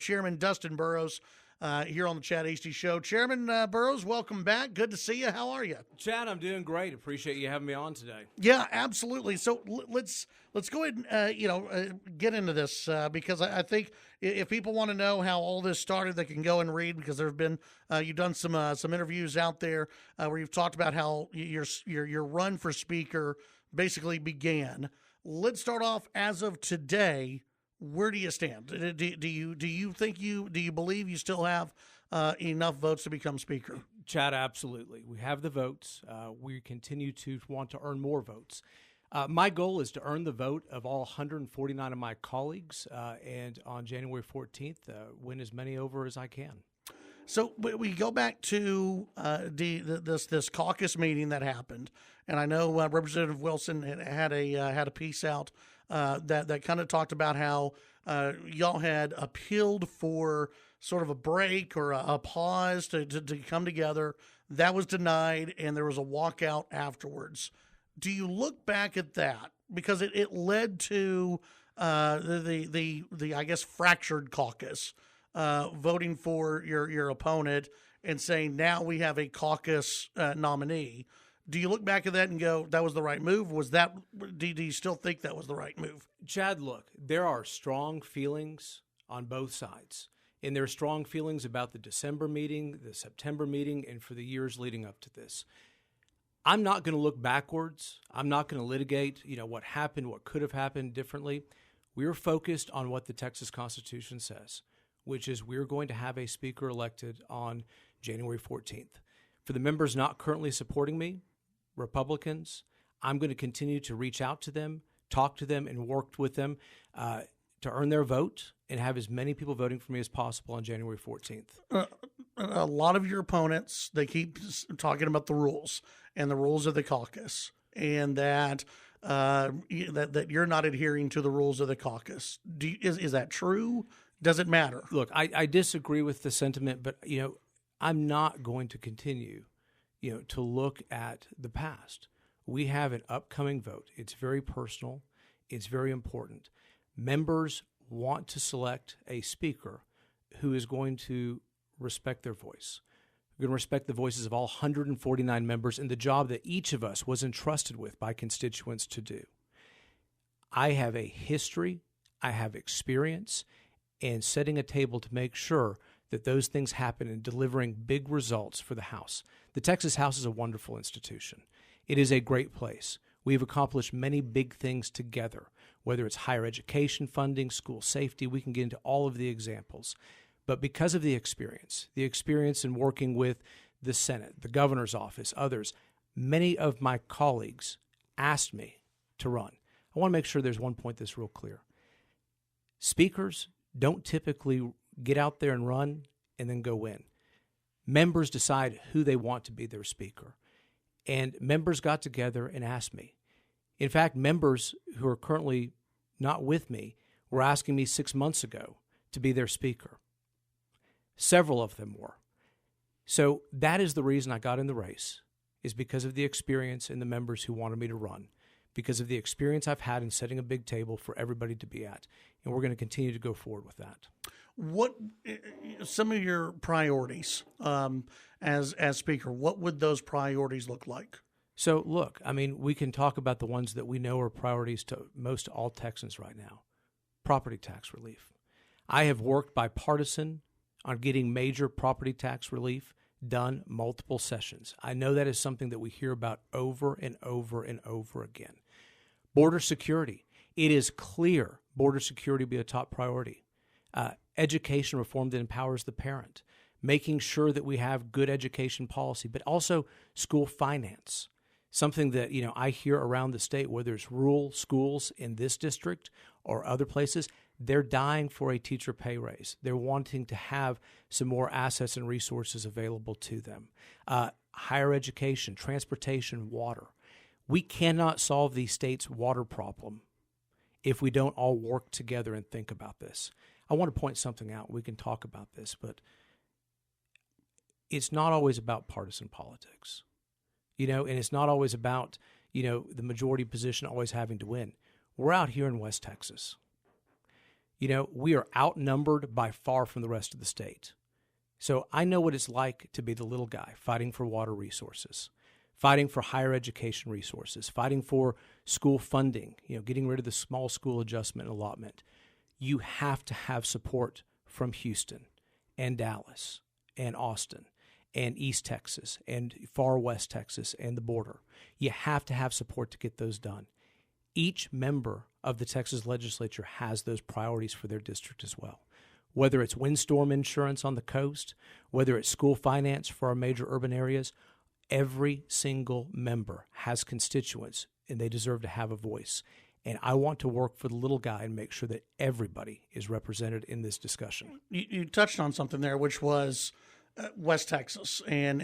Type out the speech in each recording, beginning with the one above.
Chairman Dustin Burrows here on the Chad Hasty Show. Chairman Burrows, welcome back. Good to see you. How are you? Chad, I'm doing great. Appreciate you having me on today. Yeah, absolutely. So let's go ahead and get into this because I think if people want to know how all this started, they can go and read, because there have been you've done some interviews out there where you've talked about how your run for speaker basically began. Let's start off as of today. Where do you stand? Do you believe you still have enough votes to become speaker? Chad, absolutely. We have the votes. We continue to want to earn more votes. My goal is to earn the vote of all 149 of my colleagues, and on January 14th, win as many over as I can. So we go back to this caucus meeting that happened, and I know Representative Wilson had a piece out that kind of talked about how y'all had appealed for sort of a break or a pause to come together. That was denied, and there was a walkout afterwards. Do you look back at that, because it led to the I guess fractured caucus voting for your opponent and saying now we have a caucus nominee? Do you look back at that and go, that was the right move? Do you still think that was the right move? Chad, look, there are strong feelings on both sides. And there are strong feelings about the December meeting, the September meeting, and for the years leading up to this. I'm not going to look backwards. I'm not going to litigate, what happened, what could have happened differently. We're focused on what the Texas Constitution says, which is we're going to have a speaker elected on January 14th. For the members not currently supporting me, Republicans, I'm going to continue to reach out to them, talk to them, and work with them to earn their vote and have as many people voting for me as possible on January 14th. A lot of your opponents, they keep talking about the rules and the rules of the caucus, and that that you're not adhering to the rules of the caucus. Is that true? Does it matter? Look, I disagree with the sentiment, but I'm not going to continue to look at the past. We have an upcoming vote. It's very personal. It's very important. Members want to select a speaker who is going to respect their voice. We're going to respect the voices of all 149 members and the job that each of us was entrusted with by constituents to do. I have a history, I have experience, and setting a table to make sure that those things happen and delivering big results for the House. The Texas House is a wonderful institution. It is a great place. We've accomplished many big things together, whether it's higher education funding, school safety. We can get into all of the examples. But because of the experience in working with the Senate, the governor's office, others, many of my colleagues asked me to run. I want to make sure there's one point that's real clear. Speakers don't typically get out there and run and then go win. Members decide who they want to be their speaker. And members got together and asked me. In fact, members who are currently not with me were asking me 6 months ago to be their speaker. Several of them were. So that is the reason I got in the race, is because of the experience and the members who wanted me to run, because of the experience I've had in setting a big table for everybody to be at. And we're going to continue to go forward with that. What some of your priorities as speaker? What would those priorities look like? So look, we can talk about the ones that we know are priorities to most all Texans right now. Property tax relief. I have worked bipartisan on getting major property tax relief done multiple sessions. I know that is something that we hear about over and over and over again. Border security. It is clear border security will be a top priority. Education reform that empowers the parent. Making sure that we have good education policy, but also school finance. Something that, I hear around the state, whether it's rural schools in this district or other places, they're dying for a teacher pay raise. They're wanting to have some more assets and resources available to them. Higher education, transportation, water. We cannot solve the state's water problem if we don't all work together and think about this. I want to point something out. We can talk about this, but it's not always about partisan politics. And it's not always about, the majority position always having to win. We're out here in West Texas. We are outnumbered by far from the rest of the state. So I know what it's like to be the little guy fighting for water resources, fighting for higher education resources, fighting for school funding, getting rid of the small school adjustment allotment. You have to have support from Houston and Dallas and Austin and East Texas and far West Texas and the border. You have to have support to get those done. Each member of the Texas legislature has those priorities for their district as well. Whether it's windstorm insurance on the coast, whether it's school finance for our major urban areas, every single member has constituents and they deserve to have a voice. And I want to work for the little guy and make sure that everybody is represented in this discussion. You touched on something there, which was West Texas and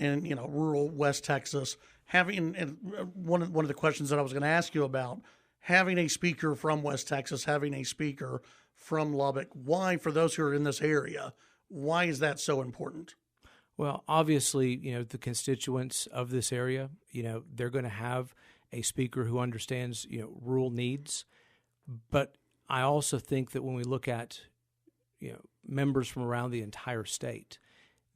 rural West Texas. One of the questions that I was going to ask you about, having a speaker from West Texas, having a speaker from Lubbock, why, for those who are in this area, why is that so important? Well, obviously, the constituents of this area, they're going to have a speaker who understands, rural needs. But I also think that when we look at, members from around the entire state,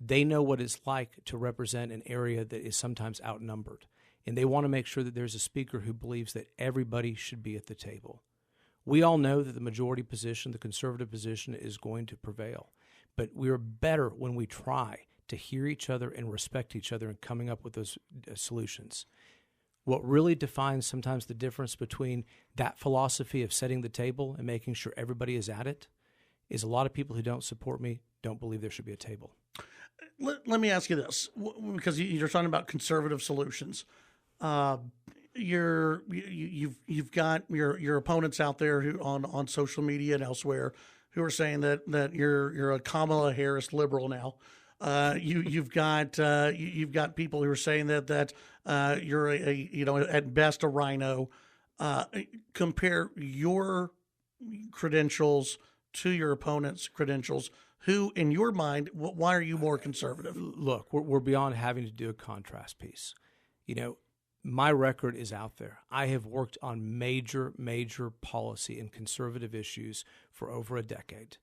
they know what it's like to represent an area that is sometimes outnumbered. And they want to make sure that there's a speaker who believes that everybody should be at the table. We all know that the majority position, the conservative position, is going to prevail. But we are better when we try to hear each other and respect each other and coming up with those solutions. What really defines sometimes the difference between that philosophy of setting the table and making sure everybody is at it is a lot of people who don't support me don't believe there should be a table. Let me ask you this, because you're talking about conservative solutions. You've got your opponents out there who on social media and elsewhere who are saying that you're a Kamala Harris liberal now. You've got people who are saying that you're at best a rhino. Compare your credentials to your opponent's credentials. Who, in your mind, why are you more conservative? Look, we're beyond having to do a contrast piece. My record is out there. I have worked on major policy and conservative issues for over a decade.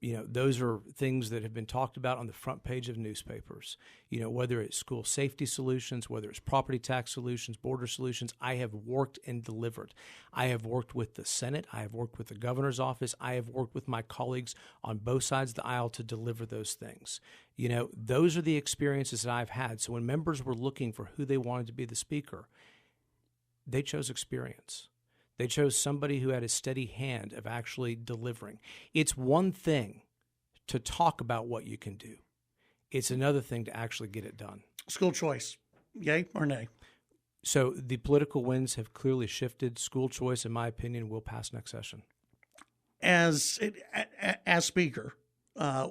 Those are things that have been talked about on the front page of newspapers. Whether it's school safety solutions, whether it's property tax solutions, border solutions, I have worked and delivered. I have worked with the Senate. I have worked with the governor's office. I have worked with my colleagues on both sides of the aisle to deliver those things. Those are the experiences that I've had. So when members were looking for who they wanted to be the speaker, they chose experience. They chose somebody who had a steady hand of actually delivering. It's one thing to talk about what you can do. It's another thing to actually get it done. School choice, yay or nay? So the political winds have clearly shifted. School choice, in my opinion, will pass next session. As speaker,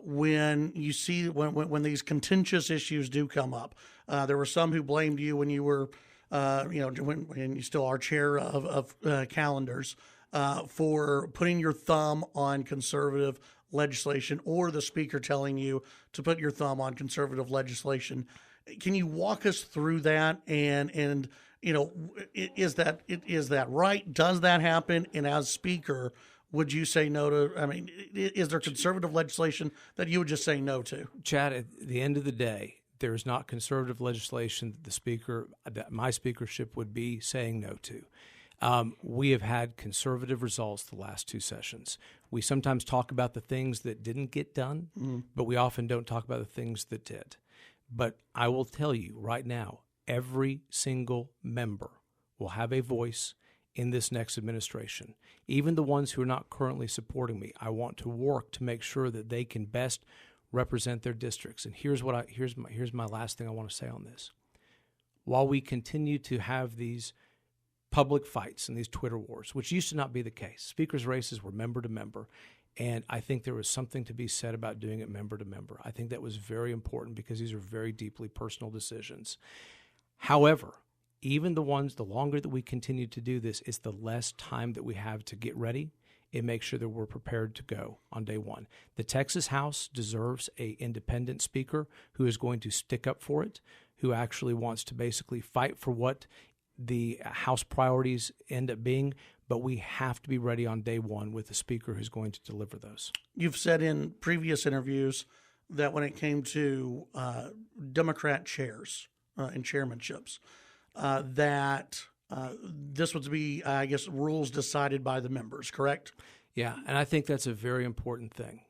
when you see when these contentious issues do come up, there were some who blamed you when you were when you still are chair of calendars, for putting your thumb on conservative legislation, or the speaker telling you to put your thumb on conservative legislation. Can you walk us through that? And is that right? Does that happen? And as speaker, would you say no to? Is there conservative legislation that you would just say no to? Chad, at the end of the day, there is not conservative legislation that my speakership would be saying no to. We have had conservative results the last two sessions. We sometimes talk about the things that didn't get done, but we often don't talk about the things that did. But I will tell you right now, every single member will have a voice in this next administration. Even the ones who are not currently supporting me, I want to work to make sure that they can best represent their districts. And here's my last thing I want to say on this. While we continue to have these public fights and these Twitter wars, which used to not be the case, speakers' races were member to member, and I think there was something to be said about doing it member to member. I think that was very important because these are very deeply personal decisions. However, even the longer that we continue to do this, it's the less time that we have to get ready and make sure that we're prepared to go on day one. The Texas House deserves an independent speaker who is going to stick up for it, who actually wants to basically fight for what the House priorities end up being. but we have to be ready on day one with a speaker who's going to deliver those. You've said in previous interviews that when it came to Democrat chairs and chairmanships, that this would be, I guess, rules decided by the members, correct? Yeah, and I think that's a very important thing.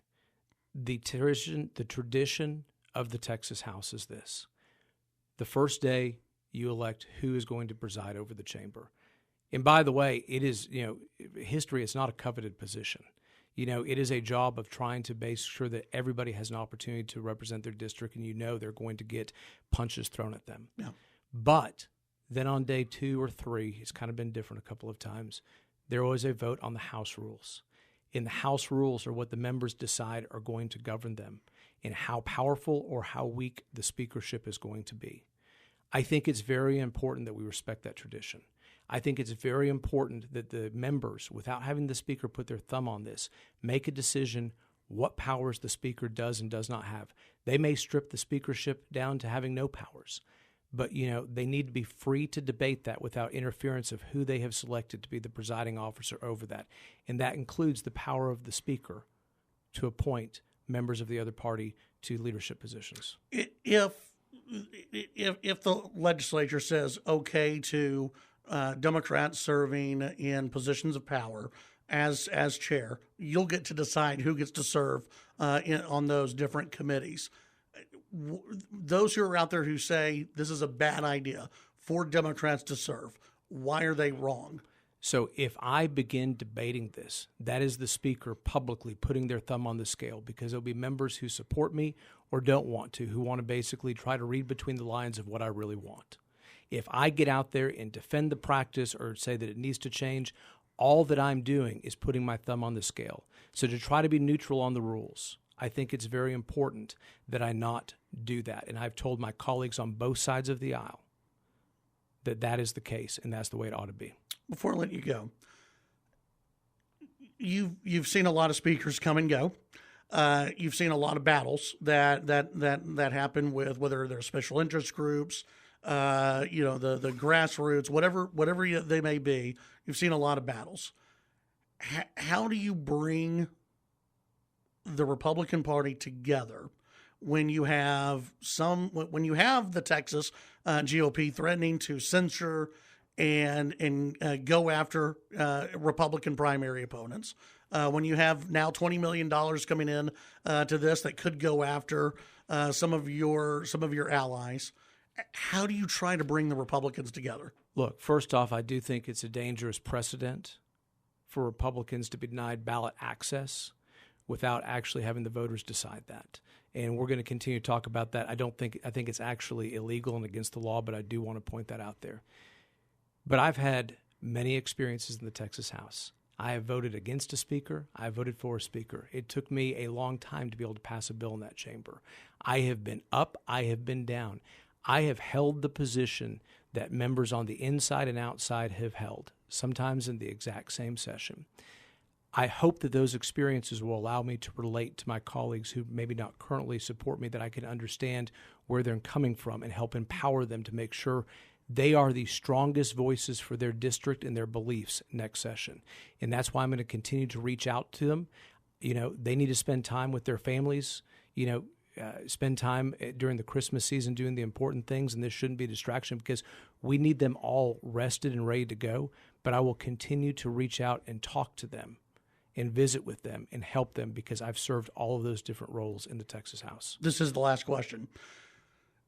The tradition of the Texas House is this. The first day, you elect who is going to preside over the chamber. And by the way, it is, history is not a coveted position. It is a job of trying to make sure that everybody has an opportunity to represent their district, and they're going to get punches thrown at them. Yeah. But then on day 2 or 3, it's kind of been different a couple of times, there was a vote on the House rules. And the House rules are what the members decide are going to govern them and how powerful or how weak the speakership is going to be. I think it's very important that we respect that tradition. I think it's very important that the members, without having the speaker put their thumb on this, make a decision what powers the speaker does and does not have. They may strip the speakership down to having no powers, but they need to be free to debate that without interference of who they have selected to be the presiding officer over that. And that includes the power of the speaker to appoint members of the other party to leadership positions. If the legislature says okay to Democrats serving in positions of power as chair, you'll get to decide who gets to serve on those different committees. Those who are out there who say this is a bad idea for Democrats to serve, why are they wrong? So if I begin debating this, that is the speaker publicly putting their thumb on the scale, because there'll be members who support me or don't want to, who want to basically try to read between the lines of what I really want. If I get out there and defend the practice or say that it needs to change, all that I'm doing is putting my thumb on the scale. So to try to be neutral on the rules, I think it's very important that I not do that. And I've told my colleagues on both sides of the aisle that that is the case, and that's the way it ought to be. Before I let you go, you've seen a lot of speakers come and go. You've seen a lot of battles that happen with whether they're special interest groups, the grassroots, whatever they may be. You've seen a lot of battles. How do you bring the Republican Party together when you have the Texas GOP threatening to censure and go after Republican primary opponents? When you have now $20 million coming in to this that could go after some of your allies, how do you try to bring the Republicans together? Look, first off, I do think it's a dangerous precedent for Republicans to be denied ballot access without actually having the voters decide that. And we're going to continue to talk about that. I think it's actually illegal and against the law, but I do want to point that out there. But I've had many experiences in the Texas House. I have voted against a speaker. I have voted for a speaker. It took me a long time to be able to pass a bill in that chamber. I have been up. I have been down. I have held the position that members on the inside and outside have held, sometimes in the exact same session. I hope that those experiences will allow me to relate to my colleagues who maybe not currently support me, that I can understand where they're coming from and help empower them to make sure they are the strongest voices for their district and their beliefs next session. And that's why I'm going to continue to reach out to them. They need to spend time with their families, spend time during the Christmas season doing the important things, and this shouldn't be a distraction because we need them all rested and ready to go. But I will continue to reach out and talk to them and visit with them and help them because I've served all of those different roles in the Texas House. This is the last question.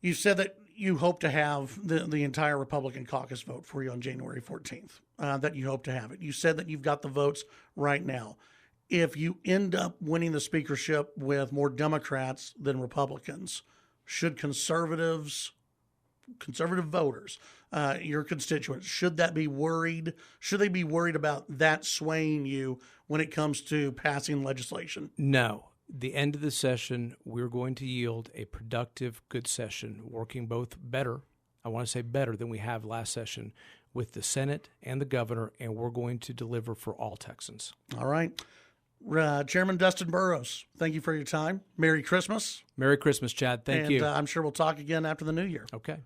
You said that you hope to have the entire Republican caucus vote for you on January 14th, that you hope to have it. You said that you've got the votes right now. If you end up winning the speakership with more Democrats than Republicans, should conservative voters, your constituents, should they be worried about that swaying you when it comes to passing legislation? No. The end of the session, we're going to yield a productive, good session, working both better, I want to say better than we have last session, with the Senate and the governor, and we're going to deliver for all Texans. All right. Chairman Dustin Burrows, thank you for your time. Merry Christmas. Merry Christmas, Chad. Thank you. And I'm sure we'll talk again after the new year. Okay.